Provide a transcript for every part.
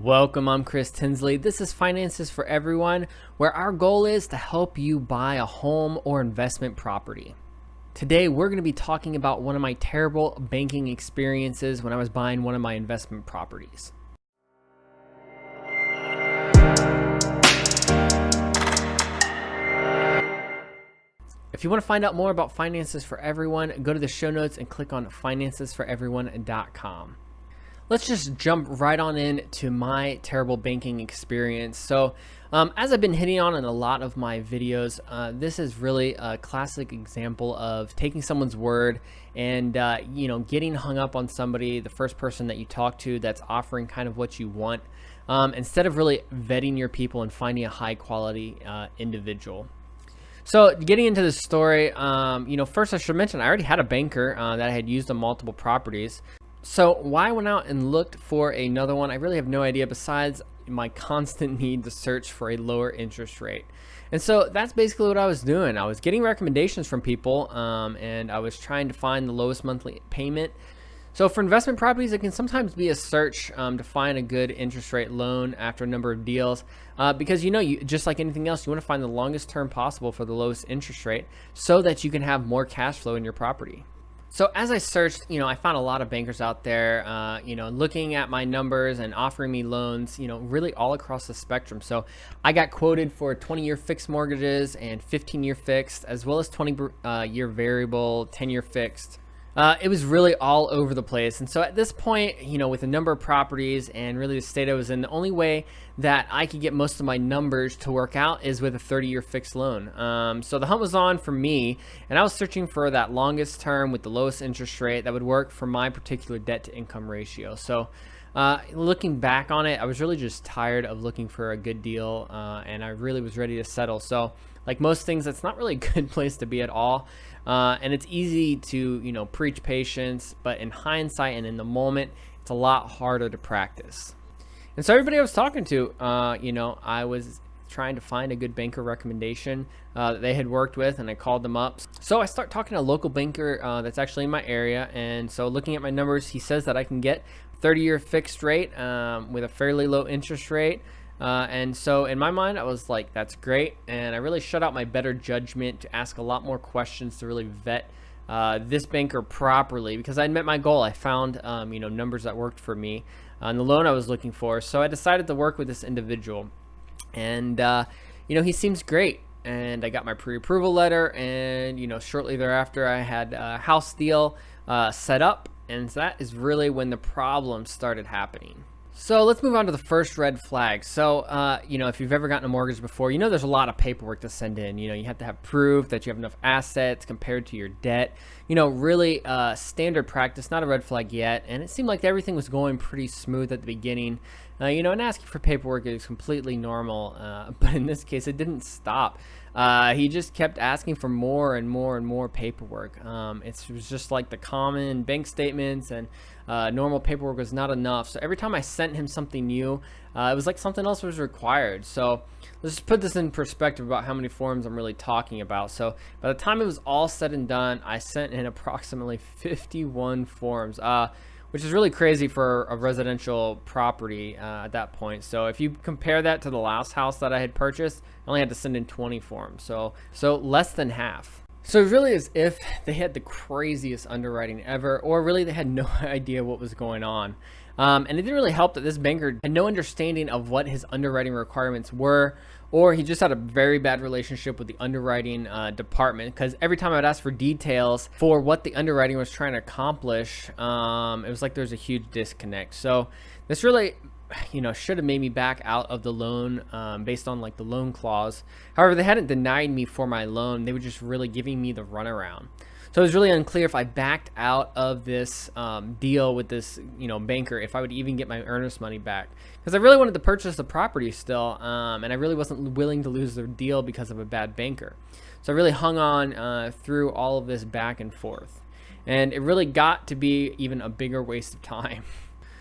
Welcome, I'm Chris Tinsley. This is Finances for Everyone, where our goal is to help you buy a home or investment property. Today, we're going to be talking about one of my terrible banking experiences when I was buying one of my investment properties. If you want to find out more about Finances for Everyone, go to the show notes and click on financesforeveryone.com. Let's just jump right on into my terrible banking experience. So, as I've been hitting on in a lot of my videos, this is really a classic example of taking someone's word and getting hung up on somebody, the first person that you talk to that's offering kind of what you want, instead of really vetting your people and finding a high quality individual. So getting into this story, first I should mention I already had a banker that I had used on multiple properties. So why I went out and looked for another one, I really have no idea besides my constant need to search for a lower interest rate. And so that's basically what I was doing. I was getting recommendations from people and I was trying to find the lowest monthly payment. So for investment properties, it can sometimes be a search to find a good interest rate loan after a number of deals because you just like anything else, you want to find the longest term possible for the lowest interest rate so that you can have more cash flow in your property. So as I searched, I found a lot of bankers out there, looking at my numbers and offering me loans, really all across the spectrum. So I got quoted for 20-year fixed mortgages and 15-year fixed, as well as 20-year variable, 10-year fixed. It was really all over the place. And so at this point, with a number of properties and really the state I was in, the only way that I could get most of my numbers to work out is with a 30-year fixed loan. So the hunt was on for me, and I was searching for that longest term with the lowest interest rate that would work for my particular debt to income ratio. So looking back on it, I was really just tired of looking for a good deal, and I really was ready to settle. So like most things, that's not really a good place to be at all. And it's easy to, preach patience, but in hindsight and in the moment, it's a lot harder to practice. And so everybody I was talking to, I was trying to find a good banker recommendation that they had worked with, and I called them up. So I start talking to a local banker that's actually in my area. And so looking at my numbers, he says that I can get 30-year fixed rate with a fairly low interest rate. And so in my mind, I was like, that's great. And I really shut out my better judgment to ask a lot more questions to really vet this banker properly because I'd met my goal. I found, numbers that worked for me on the loan I was looking for. So I decided to work with this individual. And, he seems great. And I got my pre-approval letter. And, shortly thereafter, I had a house deal set up. And that is really when the problems started happening. So let's move on to the first red flag. So, if you've ever gotten a mortgage before, there's a lot of paperwork to send in. You have to have proof that you have enough assets compared to your debt. Really standard practice, not a red flag yet. And it seemed like everything was going pretty smooth at the beginning. And asking for paperwork is completely normal. But in this case, it didn't stop. He just kept asking for more and more and more paperwork. It was just like the common bank statements and normal paperwork was not enough. So every time I sent him something new, it was like something else was required. So let's just put this in perspective about how many forms I'm really talking about. So by the time it was all said and done, I sent in approximately 51 forms. Which is really crazy for a residential property at that point. So if you compare that to the last house that I had purchased, I only had to send in 20 forms. So less than half. So it really is if they had the craziest underwriting ever, or really they had no idea what was going on. And it didn't really help that this banker had no understanding of what his underwriting requirements were, or he just had a very bad relationship with the underwriting department, because every time I would ask for details for what the underwriting was trying to accomplish, it was like there's a huge disconnect. So this really should have made me back out of the loan based on like the loan clause. However, they hadn't denied me for my loan. They were just really giving me the runaround. So it was really unclear if I backed out of this deal with this, banker, if I would even get my earnest money back. Because I really wanted to purchase the property still, and I really wasn't willing to lose the deal because of a bad banker. So I really hung on through all of this back and forth. And it really got to be even a bigger waste of time.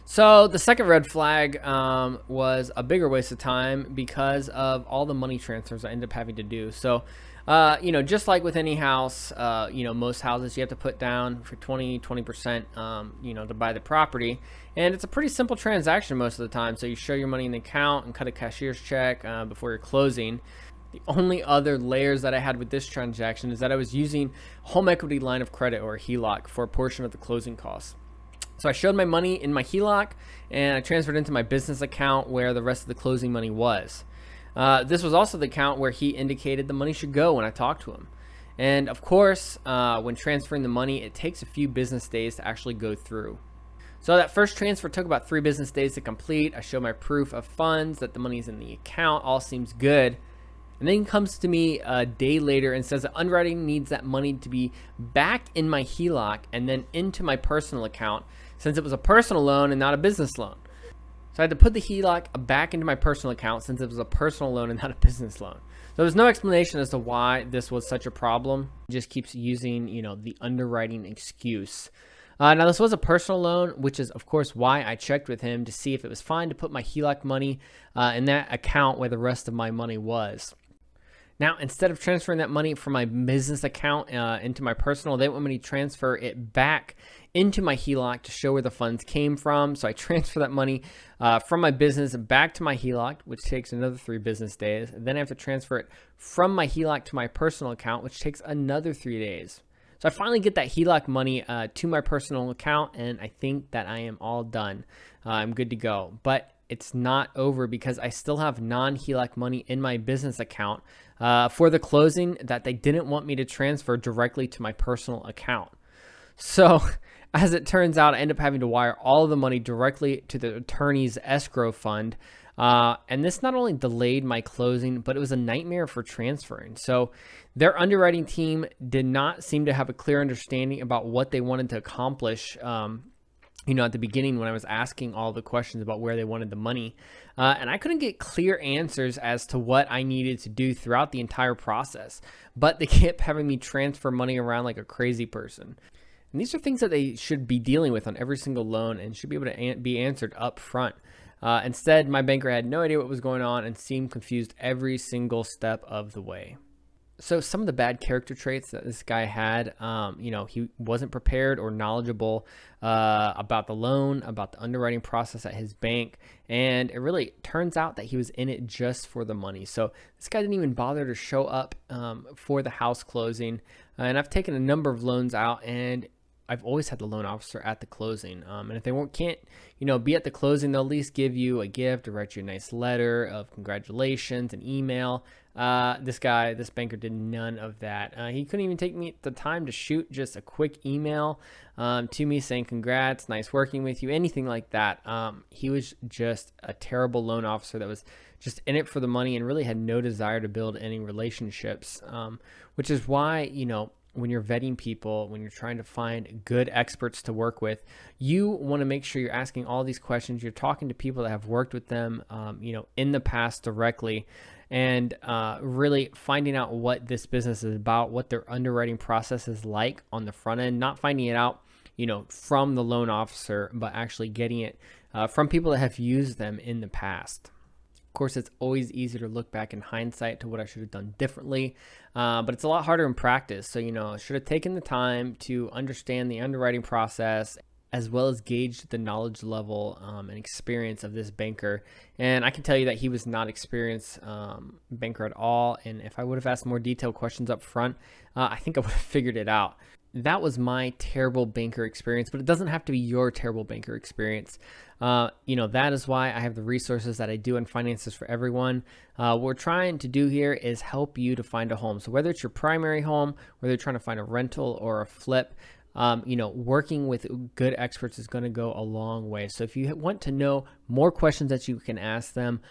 So the second red flag was a bigger waste of time because of all the money transfers I ended up having to do. So Just like with any house, most houses you have to put down for 20%, to buy the property. And it's a pretty simple transaction most of the time. So you show your money in the account and cut a cashier's check before you're closing. The only other layers that I had with this transaction is that I was using home equity line of credit, or HELOC, for a portion of the closing costs. So I showed my money in my HELOC and I transferred into my business account where the rest of the closing money was. This was also the account where he indicated the money should go when I talked to him. And of course, when transferring the money, it takes a few business days to actually go through. So that first transfer took about 3 business days to complete. I show my proof of funds, that the money's in the account, all seems good. And then he comes to me a day later and says that underwriting needs that money to be back in my HELOC and then into my personal account, since it was a personal loan and not a business loan. So I had to put the HELOC back into my personal account since it was a personal loan and not a business loan. So there's no explanation as to why this was such a problem. He just keeps using, the underwriting excuse. Now this was a personal loan, which is of course why I checked with him to see if it was fine to put my HELOC money in that account where the rest of my money was. Now, instead of transferring that money from my business account into my personal, they want me to transfer it back into my HELOC to show where the funds came from. So I transfer that money from my business back to my HELOC, which takes another 3 business days. Then I have to transfer it from my HELOC to my personal account, which takes another 3 days. So I finally get that HELOC money to my personal account, and I think that I am all done. I'm good to go. But it's not over, because I still have non-HELOC money in my business account for the closing that they didn't want me to transfer directly to my personal account. So as it turns out, I end up having to wire all of the money directly to the attorney's escrow fund. And this not only delayed my closing, but it was a nightmare for transferring. So their underwriting team did not seem to have a clear understanding about what they wanted to accomplish at the beginning when I was asking all the questions about where they wanted the money. And I couldn't get clear answers as to what I needed to do throughout the entire process. But they kept having me transfer money around like a crazy person. And these are things that they should be dealing with on every single loan and should be able to be answered up front. Instead, my banker had no idea what was going on and seemed confused every single step of the way. So some of the bad character traits that this guy had, he wasn't prepared or knowledgeable about the loan, about the underwriting process at his bank. And it really turns out that he was in it just for the money. So this guy didn't even bother to show up for the house closing. And I've taken a number of loans out, and I've always had the loan officer at the closing. And if they can't be at the closing, they'll at least give you a gift or write you a nice letter of congratulations, an email. This banker did none of that. He couldn't even take me the time to shoot just a quick email to me saying congrats, nice working with you, anything like that. He was just a terrible loan officer that was just in it for the money and really had no desire to build any relationships, which is why, when you're vetting people, when you're trying to find good experts to work with, you want to make sure you're asking all these questions. You're talking to people that have worked with them, in the past directly, and really finding out what this business is about, what their underwriting process is like on the front end, not finding it out, from the loan officer, but actually getting it from people that have used them in the past. Of course, it's always easier to look back in hindsight to what I should have done differently, but it's a lot harder in practice. So, I should have taken the time to understand the underwriting process as well as gauge the knowledge level and experience of this banker. And I can tell you that he was not experienced banker at all. And if I would have asked more detailed questions up front, I think I would have figured it out. That was my terrible banker experience, but it doesn't have to be your terrible banker experience. That is why I have the resources that I do in Finances for Everyone. What we're trying to do here is help you to find a home. So whether it's your primary home, whether you're trying to find a rental or a flip, working with good experts is going to go a long way. So if you want to know more questions that you can ask them,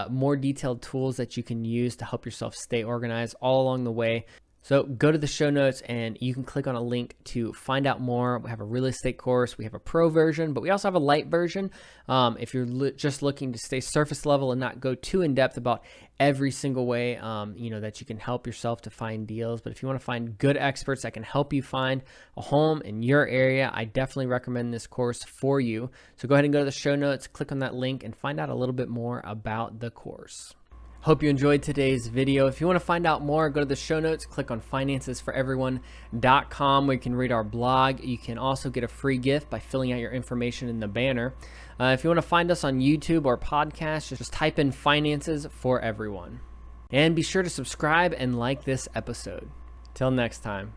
more detailed tools that you can use to help yourself stay organized all along the way, so go to the show notes and you can click on a link to find out more. We have a real estate course. We have a pro version, but we also have a light version. If you're just looking to stay surface level and not go too in depth about every single way, that you can help yourself to find deals. But if you want to find good experts that can help you find a home in your area, I definitely recommend this course for you. So go ahead and go to the show notes, click on that link and find out a little bit more about the course. Hope you enjoyed today's video. If you want to find out more, go to the show notes, click on financesforeveryone.com where you can read our blog. You can also get a free gift by filling out your information in the banner. If you want to find us on YouTube or podcast, just type in Finances for Everyone. And be sure to subscribe and like this episode. Till next time.